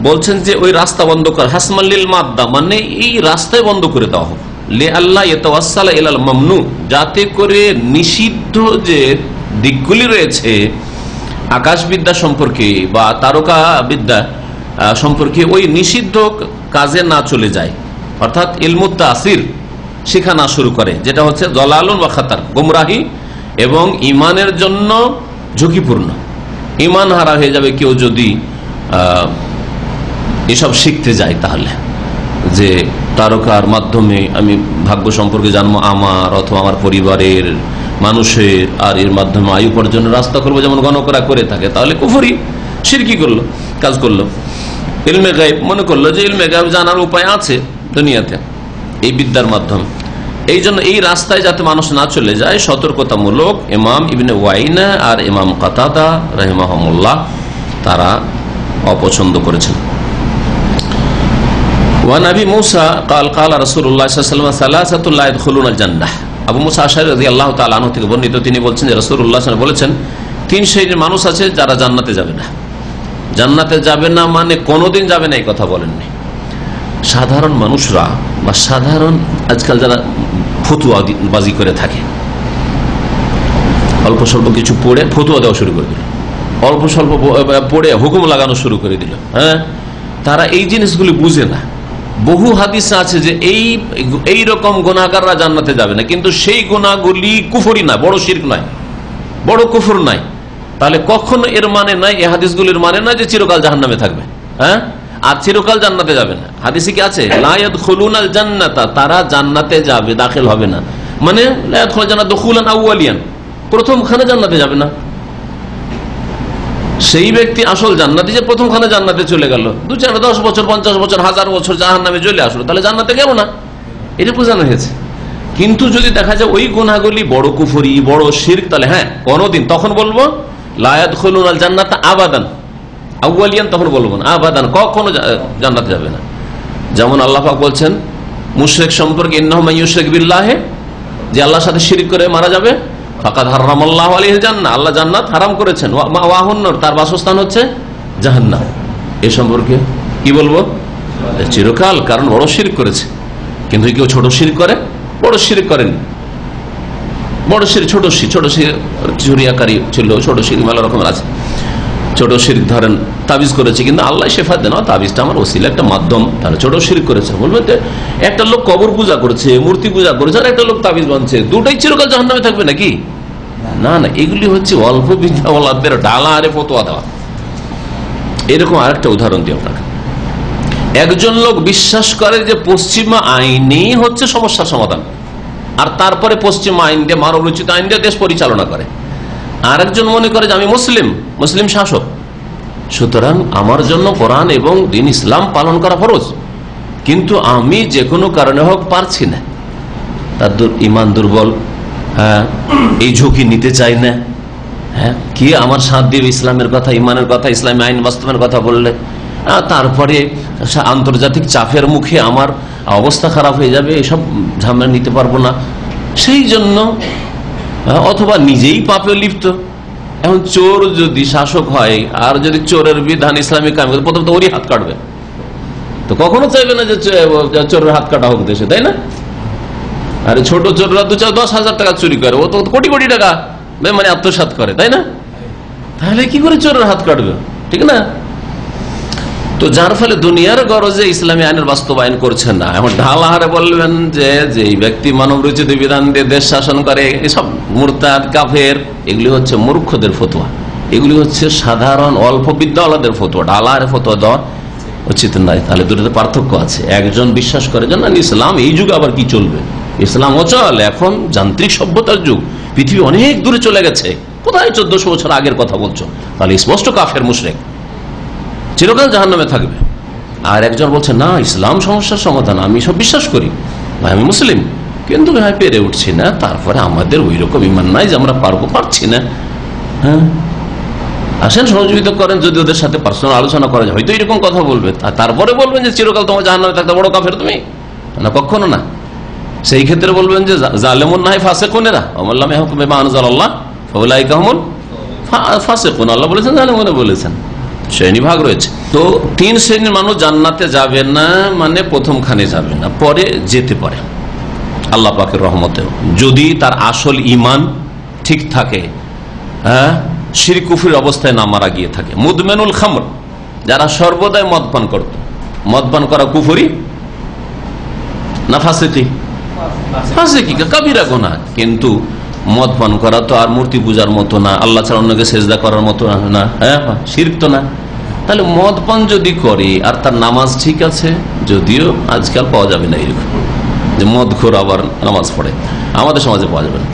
বলছেন যে ওই রাস্তা বন্ধ করা, হাসমাল্লিল মাদ্দা, মানে এই রাস্তায় বন্ধ করে দেওয়া হোক, লে আল্লাহ ইয়াতাওয়াসসালা ইলাল মামনু, যাতে করে নিষিদ্ধ যে দিকগুলি রয়েছে আকাশবিদ্যা সম্পর্কে বা তারকা বিদ্যা সম্পর্কে, ওই নিষিদ্ধ কাজে না চলে যায়, অর্থাৎ ইলমুত তাসির শিখা না শুরু করে, যেটা হচ্ছে জলালুন ওয়া খাতার, গুমরাহি এবং ইমানের জন্য ঝুঁকিপূর্ণ। ইমান হারা হয়ে যাবে কেউ যদি এসব শিখতে যায়, তাহলে যে তারকার মাধ্যমে আমি ভাগ্য সম্পর্কে জানবো আমার অথবা আমার পরিবারের মানুষের, আর এর মাধ্যমে আয়ু উপার্জনের রাস্তা করবো, যেমন গণকরা করে থাকে, তাহলে কুফরি শিরকি করলো, কাজ করলো। ইলমে গায়েব মনে করলো যে ইলমে গায়েব জানার উপায় আছে দুনিয়াতে এই বিদ্যার মাধ্যমে। এই জন্য এই রাস্তায় যাতে মানুষ না চলে যায়, সতর্কতামূলক ইমাম ইবনে ওয়াইনা আর ইমাম কাতাদা রাহিমাহুমুল্লাহ তারা অপছন্দ করেছেন। ওয়ান আবি মুসা قال قال رسول الله صلى الله عليه وسلم ثلاثه لا يدخلون الجنه। আবু মুসা আশআরী রাদিয়াল্লাহু তাআলা আনহু থেকে বর্ণিত, তিনি বলছেন যে রাসূলুল্লাহ সাল্লাল্লাহু আলাইহি ওয়াসাল্লাম বলেছেন, তিন শ্রেণীর মানুষ আছে যারা জান্নাতে যাবে না। জান্নাতে যাবে না মানে কোনোদিন যাবে না এই কথা বলেননি। সাধারণ মানুষরা বা সাধারণ আজকাল যারা ফতুয়াবাজি করে থাকে, অল্প স্বল্প কিছু পড়ে ফতুয়া দেওয়া শুরু করে দিল, অল্প স্বল্প পড়ে হুকুম লাগানো শুরু করে দিল, হ্যাঁ, তারা এই জিনিসগুলি বুঝে না। বহু হাদিস আছে যে এই রকম গুনাহগাররা জান্নাতে যাবে না, কিন্তু সেই গুনাহগুলি কুফরি না, বড় শিরক নয়, বড় কুফর নয়। তাহলে কখনো এর মানে নয়, এই হাদিসগুলির মানে নয় যে চিরকাল জাহান্নামে থাকবে, হ্যাঁ, আর চিরকাল জান্নাতে যাবে না। হাদিসে কি আছে? লা ইয়াদখুলুনাল জান্নাতা, তারা জান্নাতে যাবে, দাখিল হবে না, মানে লা ইয়াদখুলুল জান্নাত দুখুলান আউয়ালিয়ান, প্রথমখানে জান্নাতে যাবে না। সেই ব্যক্তি আসল জান্নাতি যে প্রথমখানে জান্নাতে চলে গেল, 2, 4, 10 বছর, 50 বছর, 1000 বছর জাহান্নামে চলে আসলো, তাহলে জান্নাতে গেল না, এটা বোঝানো হয়েছে। কিন্তু যদি দেখা যায় ওই গুনাহগুলি বড় কুফরি, বড় শিরক, তাহলে হ্যাঁ কোনদিন, তখন বলবো লা ইয়াদখুলুনাল জান্নাতা আবাদান, আউয়ালিয়ান তখন বলবো না, আবাদান কখনো জান্নাতে যাবে না। যেমন আল্লাহ পাক বলছেন মুশরিক সম্পর্কে, ইন্নাহু মান ইউশরিক বিল্লাহি, যে আল্লাহর সাথে শিরক করে মারা যাবে, ফাকাদ হারামাল্লাহু আলাইহিল জান্নাহ, আল্লাহ জান্নাত হারাম করেছেন, ওয়া মাওয়াহুন নার, তার বাসস্থান হচ্ছে জাহান্নাম। এই সম্পর্কে কি বলবো? চিরকাল, কারণ বড় শিরক করেছে। কিন্তু কেউ ছোট শিরক করে, বড় শিরক করেনি। বড় শিরক, ছোট শিরক চুরিয়াকারী ছিল, ছোট শিরক মেলা রকমের আছে। ছোট শিরক ধরেন তাবিজ করেছে, কিন্তু আল্লাহ শেফা দেন, তাবিজটা আমার ওসিলা, একটা মাধ্যম, তাহলে ছোট শিরক করেছে। বলবেন একটা লোক কবর পূজা করেছে, মূর্তি পূজা করেছে, আর একটা লোক তাবিজ বানছে, দুটাই চিরকাল জাহান্নামে থাকবে নাকি? না না, এগুলি হচ্ছে অল্প বিদ্যাওয়ালাদের ডালা আরে ফতোয়া দেওয়া। এরকম আরেকটা উদাহরণ দিই আপনাকে। একজন লোক বিশ্বাস করে যে পশ্চিমা আইনই হচ্ছে সমস্যার সমাধান, আর তারপরে পশ্চিমা আইন দিয়ে, মানব রচিত আইন দিয়ে দেশ পরিচালনা করে। আরেকজন মনে করে যে আমি মুসলিম শাসক, সুতরাং আমার জন্য কোরআন এবং দ্বীন ইসলাম পালন করা ফরজ, কিন্তু আমি যে কোনো কারণে হোক পারছি না, তার ইমান দুর্বল, হ্যাঁ, এই ঝুঁকি নিতে চাই না, হ্যাঁ, কি আমার সাথ দিয়ে ইসলামের কথা, ইমানের কথা, ইসলামী আইন বাস্তবায়নের কথা বললে তারপরে আন্তর্জাতিক চাপের মুখে আমার অবস্থা খারাপ হয়ে যাবে, এসব ঝামেলা নিতে পারবো না, সেই জন্য, অথবা নিজেই পাপে লিপ্ত। এখন চোর যদি শাসক হয় আর যদি চোরের বিধান ইসলামিক কাম, প্রথম তো ওরই হাত কাটবে, তো কখনো চাইবে না যে চোরের হাত কাটা হোক দেশে, তাই না? আরে ছোট চোররা তো 10,000 টাকা চুরি করে, ও তো কোটি কোটি টাকা মানে আত্মসাৎ করে, তাই না? তাহলে কি করে চোরের হাত কাটবে, ঠিক না? তো যার ফলে দুনিয়ার গরজে ইসলামী আইনের বাস্তবায়ন করছে না। এখন ঢালাহারে বলবেন যে এই ব্যক্তি মানব রচিত বিধান দিয়ে দেশ শাসন করে, এসব মুরতাদ কাফের, এগুলি হচ্ছে মূর্খদের ফতোয়া, এগুলি হচ্ছে সাধারণ অল্প বিদ্যাওয়ালাদের ফতোয়া। ঢালাহারে ফতোয়া দেওয়া উচিত নয়। তাহলে দুটোতে পার্থক্য আছে। একজন বিশ্বাস করে যে না, ইসলাম এই যুগে আবার কি চলবে, ইসলাম অচল, এখন যান্ত্রিক সভ্যতার যুগ, পৃথিবী অনেক দূরে চলে গেছে, কোথায় 1400 বছর আগের কথা বলছো, তাহলে স্পষ্ট কাফের মুশরিক। চিরকাল জাহান্নামে থাকবে। আর একজন বলছে না ইসলাম সমস্যার সমাধান, আমি সব বিশ্বাস করি, আমি মুসলিম, কিন্তু পেরে উঠছি না, তারপরে আমাদের ওই রকম ইমান নাই যে আমরা পারছি না। হ্যাঁ, আসেন সহযোগিতা করেন, যদি ওদের সাথে পার্সোনাল আলোচনা করা যায় হয়তো এরকম কথা বলবে, তারপরে বলবেন যে চিরকাল তোমার জাহান্নামে থাকতে বড় কাফের তুমি, না কখনো না। সেই ক্ষেত্রে বলবেন যে জালেমুন নাই ফাসিকুনেরা আল্লাহ হুকুমে মা আনজালাল্লাহ ফাউলাইকা হুমুল ফাসিকুন, আল্লাহ বলেছেন জালেমুন বলেছেন, শ্রেণী ভাগ রয়েছে। তো 3 শ্রেণীর মানুষ জান্নাতে যাবে না, মানে প্রথমখানে যাবে না, পরে যেতে পারে আল্লাহ পাকের রহমতে, যদি তার আসল ঈমান ঠিক থাকে, হ্যাঁ, শিরক কুফরির অবস্থায় না মারা গিয়ে থাকে। মুদমেনুল খামর, যারা সর্বদাই মদ পান করত, মদ পান করা কুফরি না ফাসিকি? ফাসিকি, কাবিরা গুনাহ। কিন্তু মদ পান করা তো আর মূর্তি পূজার মতো না, আল্লাহ ছাড়া অন্যকে সেজদা করার মতো না, হ্যাঁ, শিরক তো না। তাহলে মদ পান যদি করে আর তার নামাজ ঠিক আছে, যদিও আজকাল পাওয়া যাবে না এরকম যে মদখোর আবার নামাজ পড়ে, আমাদের সমাজে পাওয়া যাবে না,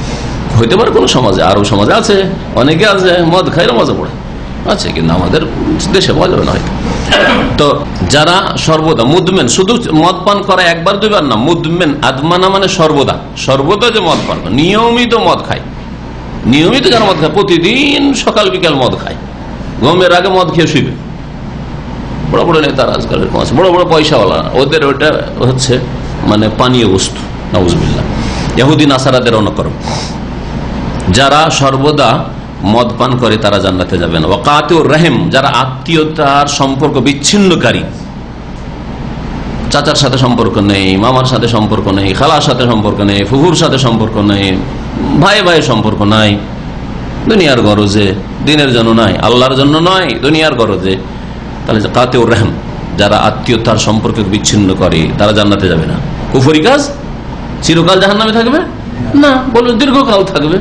হইতে পারে কোনো সমাজে, আরো সমাজে আছে, অনেকে আছে মদ খাই নামাজে পড়ে আছে, কিন্তু আমাদের দেশে পাওয়া যাবে না হয়তো। তো যারা সর্বদা মুদমেন, শুধু মদ পান করা একবার দুইবার না, মুদমেন আদমানা মানে সর্বদা, সর্বদা যে মদ পান করে, নিয়মিত মদ খায়, নিয়মিত যারা মদ খায়, প্রতিদিন সকাল বিকাল মদ খায়, ঘুমের আগে মদ খেয়ে শুইবে, বড় বড় নেতারা আজকাল বড় বড় পয়সাওয়ালা, ওদের ওটা হচ্ছে মানে পানীয় বস্তু, নাউজুবিল্লাহ, ইহুদি নাসারাদের অনুকরণ। যারা সর্বদা মদ পান করে তারা জান্নাতে যাবে না। ওয়াকাতিউর রহিম, যারা আত্মীয়তার সম্পর্ক বিচ্ছিন্নকারী, চাচার সাথে সম্পর্ক নেই, মামার সাথে সম্পর্ক নেই, খালার সাথে সম্পর্ক নেই, ফুফুর সাথে সম্পর্ক নেই, ভাই ভাই সম্পর্ক নাই, দুনিয়ার গরজে, দিনের জন্য নয়, আল্লাহর জন্য নয়, দুনিয়ার গরজে, তাহলে কাতিউর রহিম, যারা আত্মীয়তার সম্পর্ক বিচ্ছিন্ন করে তারা জান্নাতে যাবে না। কুফরি কাজ, চিরকাল জাহান্নামে থাকবে না, বলুন দীর্ঘকাল থাকবে।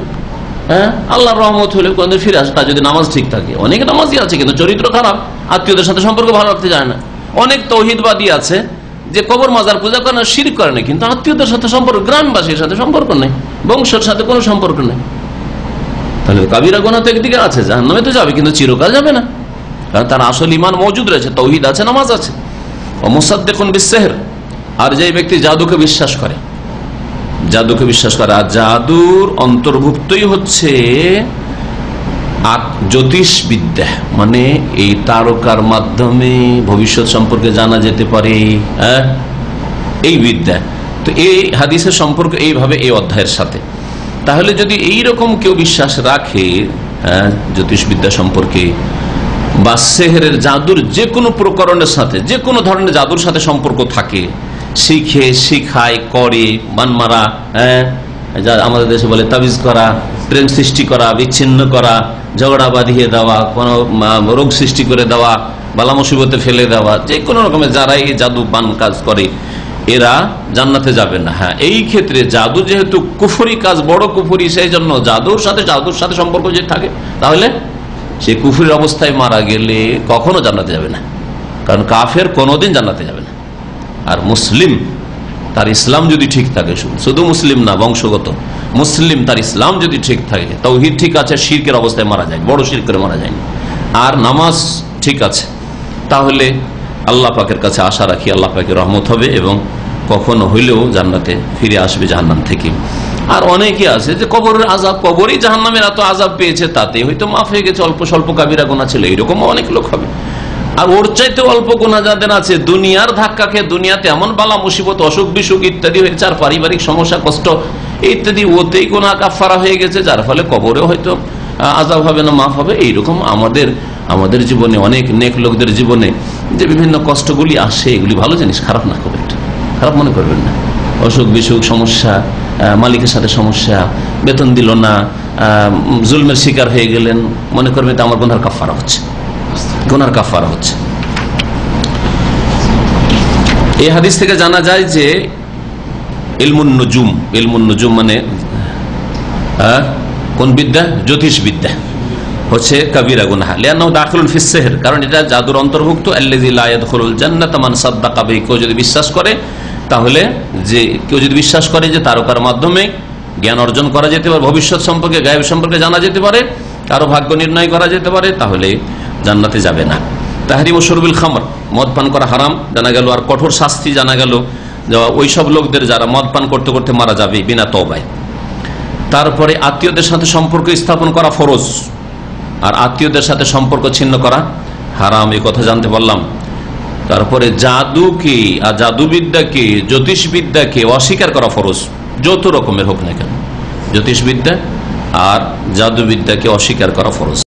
হ্যাঁ, আল্লাহর রহমত হলে কোনদিন ফিরে আসে, তার যদি নামাজ ঠিক থাকে। অনেক নামাজই আছে কিন্তু চরিত্র খারাপ, আত্মীয়দের সাথে সম্পর্ক ভালো রাখতে যায় না। অনেক তৌহিদবাদী আছে যে কবর মাজার পূজা করে না, শিরক করে না, কিন্তু আত্মীয়দের সাথে সম্পর্ক, গ্রামবাসীর সাথে সম্পর্ক নেই, বংশের সাথে কোনো সম্পর্ক নেই। তাহলে কাবিরা গুনাহ তো একদিকে আছে, জাহান্নামে তো যাবে, কিন্তু চিরকাল যাবে না, কারণ তার আসল ঈমান মওজুদ রয়েছে, তৌহিদ আছে, নামাজ আছে। ও মুসাদ্দিকুন বিসসিহর, আর যে ব্যক্তি জাদুকে বিশ্বাস করে, জাদুকে বিশ্বাস করে, আর জাদুর অন্তর্ভুক্তই হচ্ছে জ্যোতিষবিদ্যা, মানে এই তারকার মাধ্যমে ভবিষ্যৎ সম্পর্কে জানা যেতে পারে, এই বিদ্যা। তো এই হাদিসের সম্পর্ক এইভাবে এই অধ্যায়ের সাথে। তাহলে যদি এইরকম কেউ বিশ্বাস রাখে জ্যোতিষবিদ্যা সম্পর্কে বা সেহেরের, জাদুর যে কোনো প্রকরণের সাথে, যে কোনো ধরনের জাদুর সাথে সম্পর্ক থাকে, শিখে, শিখায়, করে, মান মারা, যা আমাদের দেশে বলে তাবিজ করা, প্রেম সৃষ্টি করা, বিচ্ছিন্ন করা, ঝগড়া বাঁধিয়ে দেওয়া, কোনো রোগ সৃষ্টি করে দেওয়া, বালা মুসিবতে ফেলে দেওয়া, যে কোনো রকমের যারা এই জাদু বান কাজ করে এরা জান্নাতে যাবে না। হ্যাঁ, এই ক্ষেত্রে জাদু যেহেতু কুফরি কাজ, বড় কুফরি, সেই জন্য জাদুর সাথে সম্পর্ক যে থাকে, তাহলে সে কুফরির অবস্থায় মারা গেলে কখনো জান্নাতে যাবে না, কারণ কাফের কোনোদিন জান্নাতে যাবে না। আর মুসলিম, তার ইসলাম যদি ঠিক থাকে, শুধু মুসলিম না, বংশগত মুসলিম, তার ইসলাম যদি ঠিক থাকে, তাওহীদ ঠিক আছে, শিরকের অবস্থায় মারা যায়, বড় শিরক করে মারা যায়নি, আর নামাজ ঠিক আছে, তাহলে আল্লাহ পাকের কাছে আশা রাখি আল্লাহ পাকের রহমত হবে এবং কখনো হইলেও জান্নাতে ফিরে আসবে জাহান্নাম থেকে। আর অনেকে আছে যে কবরের আযাব, কবরেই জাহান্নামের এত আযাব পেয়েছে, তাতে হয়তো মাফ হয়ে গেছে, অল্প স্বল্প কাবিরা গুনাহ ছিল, এরকমও অনেক লোক হবে। আর ওর চাইতে অল্প গুনাহ যাদের আছে, দুনিয়ার ধাক্কা খেয়ে দুনিয়াতে এমন বালা মুসিবত, অসুখ বিসুখ ইত্যাদি হয়েছে, আর পারিবারিক সমস্যা, কষ্ট ইত্যাদি, ওতেই গুনাহ কাফারা হয়ে গেছে, যার ফলে কবরেও হয়তো আযাব হবে না, মাফ হবে। এইরকম আমাদের জীবনে, অনেক নেক লোকদের জীবনে যে বিভিন্ন কষ্টগুলি আসে, এগুলি ভালো জিনিস, খারাপ না, খুব একটা খারাপ মনে করবেন না। অসুখ বিসুখ, সমস্যা, মালিকের সাথে সমস্যা, বেতন দিল না, জুলমের শিকার হয়ে গেলেন, মনে করবেন তো আমার গুনার কাফারা হচ্ছে, গুনার কাফারা হচ্ছে। এই হাদিস থেকে জানা যায় যে ইলমুন নুজুম মানে কোন বিদ্যা? জ্যোতিষ বিদ্যা হচ্ছে কাবিরা গুনাহ, লিআন্নাহু দাখিলুন ফিস সিহর, কারণ এটা জাদুর অন্তর্ভুক্ত। আল্লাযী লা ইয়াদখুলুল জান্নাতা মান সাদ্দাকা বিহি, কেউ যদি বিশ্বাস করে, তাহলে কেউ যদি বিশ্বাস করে যে তারকার মাধ্যমে জ্ঞান অর্জন করা যেতে পারে, ভবিষ্যৎ সম্পর্কে, গায়েব সম্পর্কে জানা যেতে পারে, কারো ভাগ্য নির্ণয় করা যেতে পারে, তাহলে জান্নাতে যাবে না। তাহরিমু শুরবিল খামর, মদ পান করা হারাম জানা গেল। আর কঠোর শাস্তি জানা গেল ওই সব লোকদের যারা মদ পান করতে করতে মারা যাবে বিনা তওবায়। তারপরে আত্মীয়দের সাথে সম্পর্ক স্থাপন করা ফরজ, আর আত্মীয়দের সাথে সম্পর্ক ছিন্ন করা হারাম, এই কথা জানতে পারলাম। তারপরে জাদুকে আর জাদুবিদ্যাকে, জ্যোতিষবিদ্যাকে অস্বীকার করা ফরজ, যত রকমের হোক না কেন। জ্যোতিষবিদ্যা আর জাদুবিদ্যাকে অস্বীকার করা ফরজ।